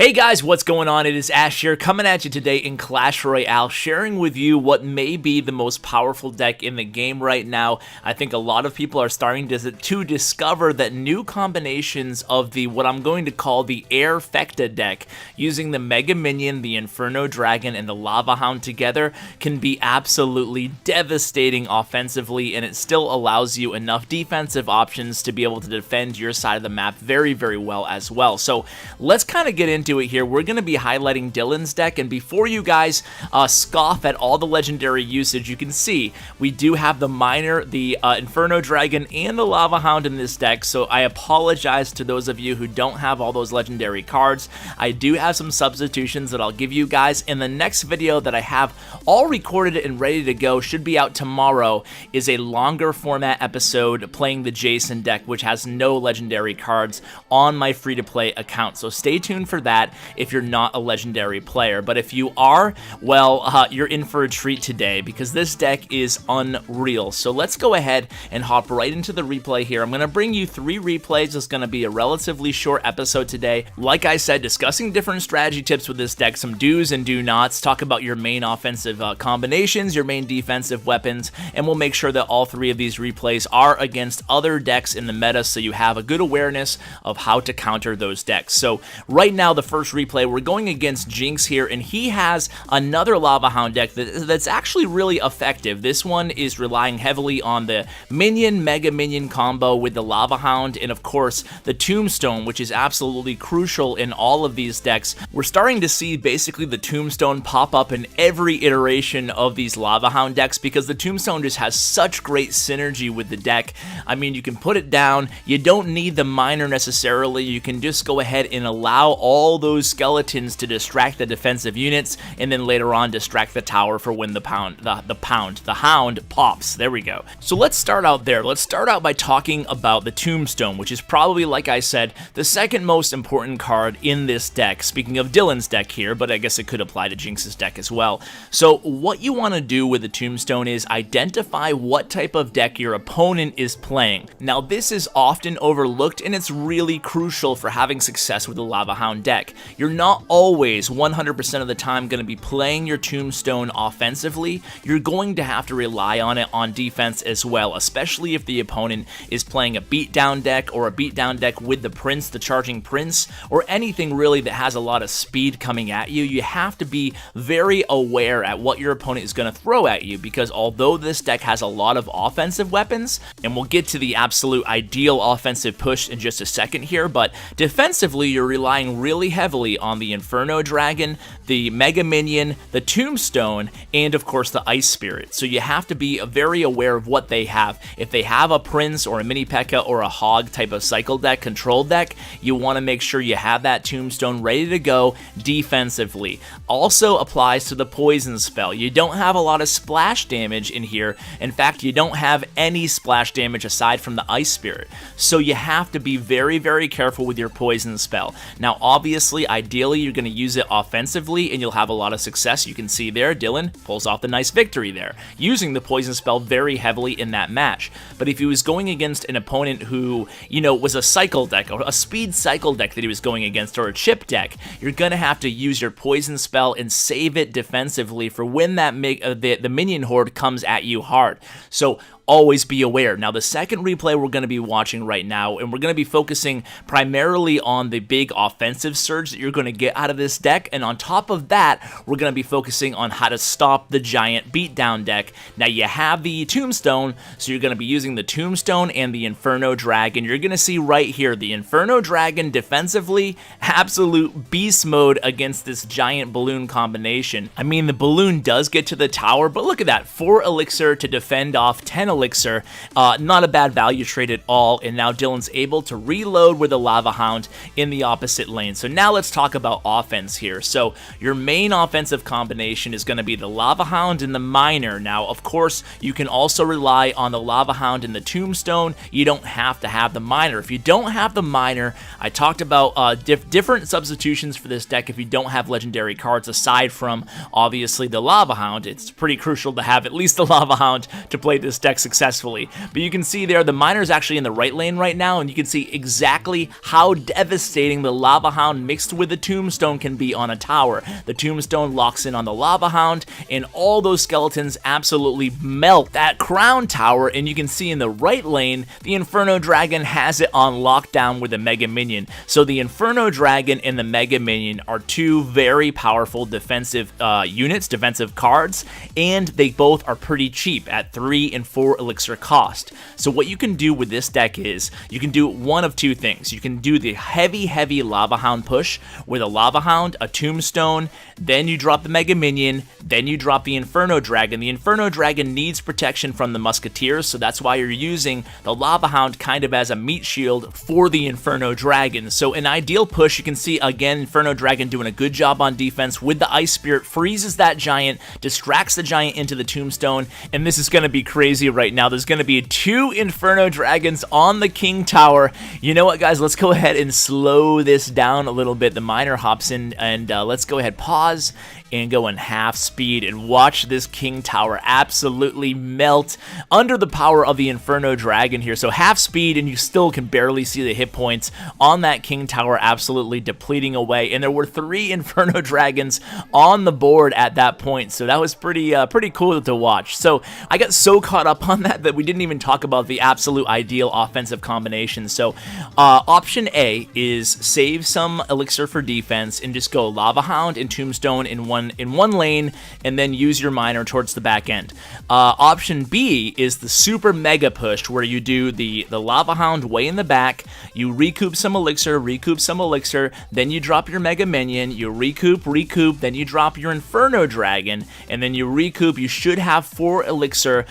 Hey guys, what's going on? It is Ash here, coming at you today in Clash Royale, sharing with you what may be the most powerful deck in the game right now. I think a lot of people are starting to discover that new combinations of the, what I'm going to call the Airfecta deck, using the Mega Minion, the Inferno Dragon, and the Lava Hound together, can be absolutely devastating offensively, and it still allows you enough defensive options to be able to defend your side of the map very, very well as well. So let's kind of get into it here. We're going to be highlighting Dylan's deck, and before you guys scoff at all the legendary usage, you can see we do have the Miner, the Inferno Dragon, and the Lava Hound in this deck, so I apologize to those of you who don't have all those legendary cards. I do have some substitutions that I'll give you guys in the next video that I have all recorded and ready to go, should be out tomorrow, is a longer format episode playing the Jason deck, which has no legendary cards on my free-to-play account, so stay tuned for that if you're not a legendary player. But if you are, well, you're in for a treat today, because this deck is unreal. So let's go ahead and hop right into the replay here. I'm going to bring you 3 replays. It's going to be a relatively short episode today. Like I said, discussing different strategy tips with this deck, some do's and do nots, talk about your main offensive combinations, your main defensive weapons, and we'll make sure that all 3 of these replays are against other decks in the meta, so you have a good awareness of how to counter those decks. So right now, the first replay, we're going against Jinx here, and he has another Lava Hound deck that's actually really effective. This one is relying heavily on the Minion, Mega Minion combo with the Lava Hound, and of course, the Tombstone, which is absolutely crucial in all of these decks. We're starting to see basically the Tombstone pop up in every iteration of these Lava Hound decks, because the Tombstone just has such great synergy with the deck. I mean, you can put it down, you don't need the Miner necessarily, you can just go ahead and allow all those skeletons to distract the defensive units, and then later on distract the tower for when the Hound pops. There we go. So let's start out there. Let's start out by talking about the Tombstone, which is probably, like I said, the second most important card in this deck. Speaking of Dylan's deck here, but I guess it could apply to Jinx's deck as well. So what you want to do with the Tombstone is identify what type of deck your opponent is playing. Now, this is often overlooked, and it's really crucial for having success with the Lava Hound deck. You're not always 100% of the time going to be playing your Tombstone offensively. You're going to have to rely on it on defense as well, especially if the opponent is playing a beatdown deck, or a beatdown deck with the Prince, the Charging Prince, or anything really that has a lot of speed coming at you. You have to be very aware at what your opponent is going to throw at you, because although this deck has a lot of offensive weapons, and we'll get to the absolute ideal offensive push in just a second here, but defensively you're relying really heavily on the Inferno Dragon, the Mega Minion, the Tombstone, and of course the Ice Spirit. So you have to be very aware of what they have. If they have a Prince or a Mini P.E.K.K.A. or a Hog type of cycle deck, control deck, you want to make sure you have that Tombstone ready to go defensively. Also applies to the Poison spell. You don't have a lot of splash damage in here. In fact, you don't have any splash damage aside from the Ice Spirit. So you have to be very, very careful with your Poison spell. Now, obviously, ideally, you're going to use it offensively, and you'll have a lot of success. You can see there, Dylan pulls off the nice victory there, using the Poison spell very heavily in that match. But if he was going against an opponent who, you know, was a cycle deck, or a speed cycle deck that he was going against, or a chip deck, you're going to have to use your Poison spell and save it defensively for when that the minion horde comes at you hard. So always be aware. Now, the second replay we're going to be watching right now, and we're going to be focusing primarily on the big offensive surge that you're going to get out of this deck, and on top of that, we're going to be focusing on how to stop the giant beatdown deck. Now, you have the Tombstone, so you're going to be using the Tombstone and the Inferno Dragon. You're going to see right here, the Inferno Dragon defensively, absolute beast mode against this giant balloon combination. I mean, the balloon does get to the tower, but look at that, 4 elixir to defend off 10 elixir, not a bad value trade at all, and now Dylan's able to reload with the Lava Hound in the opposite lane. So now let's talk about offense here. So your main offensive combination is going to be the Lava Hound and the Miner. Now, of course, you can also rely on the Lava Hound and the Tombstone. You don't have to have the Miner. If you don't have the Miner, I talked about different substitutions for this deck if you don't have legendary cards aside from, obviously, the Lava Hound. It's pretty crucial to have at least the Lava Hound to play this deck successfully. But you can see there, the miner's actually in the right lane right now, and you can see exactly how devastating the Lava Hound mixed with the Tombstone can be on a tower. The Tombstone locks in on the Lava Hound, and all those skeletons absolutely melt that crown tower, and you can see in the right lane, the Inferno Dragon has it on lockdown with a Mega Minion. So the Inferno Dragon and the Mega Minion are two very powerful defensive units, defensive cards, and they both are pretty cheap at 3 and 4 elixir cost. So what you can do with this deck is, you can do one of two things. You can do the heavy Lava Hound push with a Lava Hound, a Tombstone, then you drop the Mega Minion, then you drop the Inferno Dragon. The Inferno Dragon needs protection from the Musketeers, so that's why you're using the Lava Hound kind of as a meat shield for the Inferno Dragon. So an ideal push, you can see again Inferno Dragon doing a good job on defense with the Ice Spirit, freezes that giant, distracts the giant into the Tombstone, and this is going to be crazy right now. There's going to be 2 Inferno Dragons on the King Tower. You know what, guys? Let's go ahead and slow this down a little bit. The miner hops in, and let's go ahead, pause, and go in half speed and watch this King Tower absolutely melt under the power of the Inferno Dragon here. So half speed, and you still can barely see the hit points on that King Tower absolutely depleting away. And there were 3 Inferno Dragons on the board at that point, so that was pretty cool to watch. So I got so caught up on that we didn't even talk about the absolute ideal offensive combination. So option A is save some elixir for defense and just go Lava Hound and Tombstone in one lane, and then use your miner towards the back end. Option B is the super mega push, where you do the Lava Hound way in the back, you recoup some elixir, then you drop your Mega Minion, you recoup, then you drop your Inferno Dragon, and then you recoup. You should have 4 elixir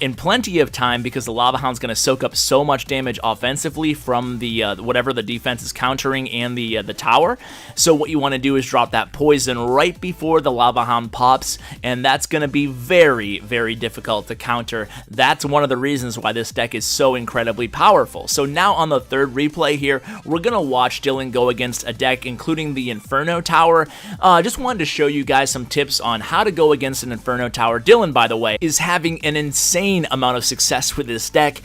in plenty of time, because the Lava Hound's going to soak up so much damage offensively from the whatever the defense is countering and the tower. So what you want to do is drop that poison right before the Lava Hound pops, and that's going to be very, very difficult to counter. That's one of the reasons why this deck is so incredibly powerful. So now on the third replay here, we're going to watch Dylan go against a deck including the Inferno Tower. Just wanted to show you guys some tips on how to go against an Inferno Tower. Dylan, by the way, is having an insane amount of success with this deck.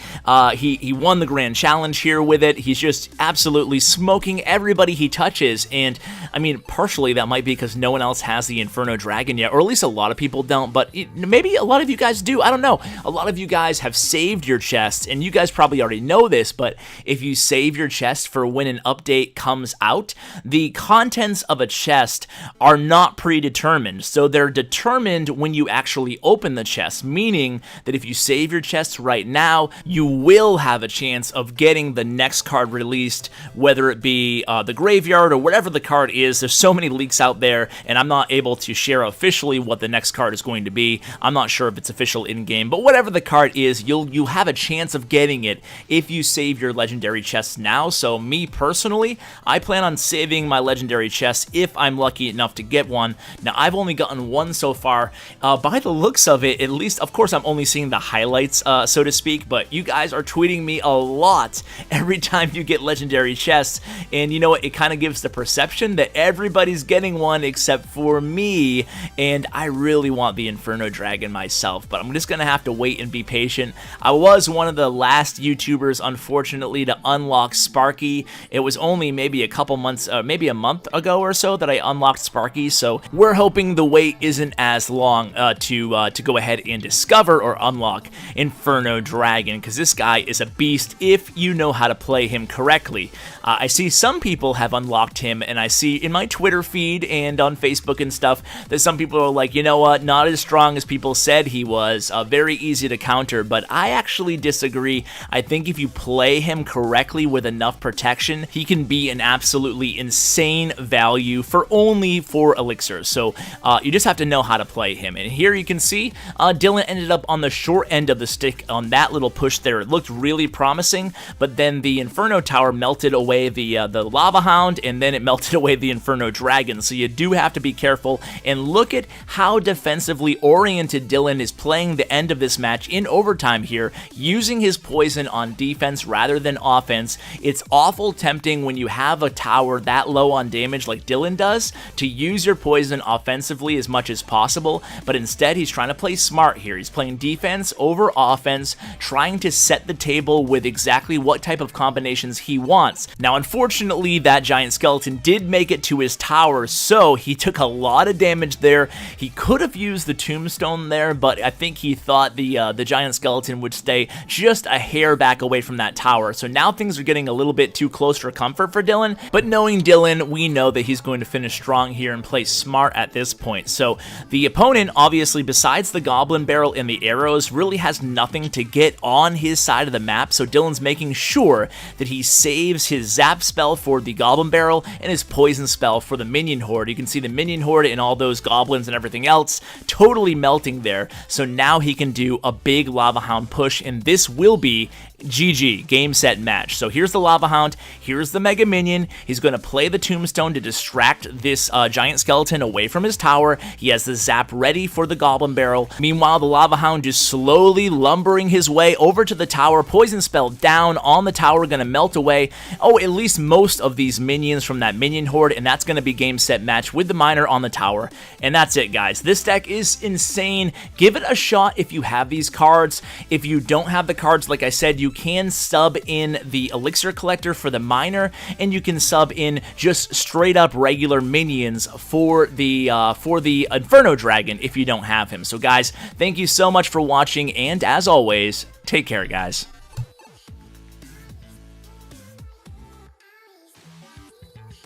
He won the Grand Challenge here with it. He's just absolutely smoking everybody he touches, and I mean, partially that might be because no one else has the Inferno Dragon yet, or at least a lot of people don't, but maybe a lot of you guys do. I don't know. A lot of you guys have saved your chests, and you guys probably already know this, but if you save your chest for when an update comes out, the contents of a chest are not predetermined, so they're determined when you actually open the chest, meaning that if you save your chests right now, you will have a chance of getting the next card released, whether it be the graveyard or whatever the card is. There's so many leaks out there, and I'm not able to share officially what the next card is going to be. I'm not sure if it's official in-game, but whatever the card is, you'll have a chance of getting it if you save your legendary chests now. So me personally, I plan on saving my legendary chests if I'm lucky enough to get one. Now, I've only gotten one so far. By the looks of it, at least, of course, I'm only seeing the highlights, so to speak, but you guys are tweeting me a lot every time you get legendary chests, and you know what? It kind of gives the perception that everybody's getting one except for me, and I really want the Inferno Dragon myself, but I'm just gonna have to wait and be patient. I was one of the last YouTubers, unfortunately, to unlock Sparky. It was only maybe a couple months, maybe a month ago or so that I unlocked Sparky, so we're hoping the wait isn't as long to go ahead and discover or unlock Inferno Dragon, because this guy is a beast if you know how to play him correctly. I see some people have unlocked him, and I see in my Twitter feed and on Facebook and stuff that some people are like, you know what, not as strong as people said he was, very easy to counter, but I actually disagree. I think if you play him correctly with enough protection, he can be an absolutely insane value for only 4 elixirs, so you just have to know how to play him. And here you can see Dylan ended up on the short end of the stick on that little push there. It looked really promising, but then the Inferno Tower melted away the Lava Hound, and then it melted away the Inferno Dragon, so you do have to be careful powerful, and look at how defensively oriented Dylan is playing the end of this match in overtime here, using his poison on defense rather than offense. It's awful tempting when you have a tower that low on damage like Dylan does to use your poison offensively as much as possible, but instead he's trying to play smart here. He's playing defense over offense, trying to set the table with exactly what type of combinations he wants. Now, unfortunately, that giant skeleton did make it to his tower, so he took a lot of damage there. He could have used the tombstone there, but I think he thought the giant skeleton would stay just a hair back away from that tower. So now things are getting a little bit too close for comfort for Dylan, but knowing Dylan, we know that he's going to finish strong here and play smart at this point. So the opponent, obviously, besides the goblin barrel and the arrows, really has nothing to get on his side of the map, so Dylan's making sure that he saves his zap spell for the goblin barrel and his poison spell for the minion horde. You can see the minion horde and all those goblins and everything else totally melting there, so now he can do a big Lava Hound push, and this will be GG, game, set, match. So here's the Lava Hound, here's the Mega Minion. He's going to play the Tombstone to distract this giant skeleton away from his tower. He has the zap ready for the Goblin Barrel. Meanwhile, the Lava Hound just slowly lumbering his way over to the tower. Poison spell down on the tower, going to melt away. Oh, at least most of these minions from that minion horde, and that's going to be game, set, match with the miner on the tower. And that's it, guys. This deck is insane. Give it a shot if you have these cards. If you don't have the cards, like I said, you can sub in the elixir collector for the miner, and you can sub in just straight up regular minions for the Inferno Dragon if you don't have him. So guys, thank you so much for watching, and as always, take care, guys.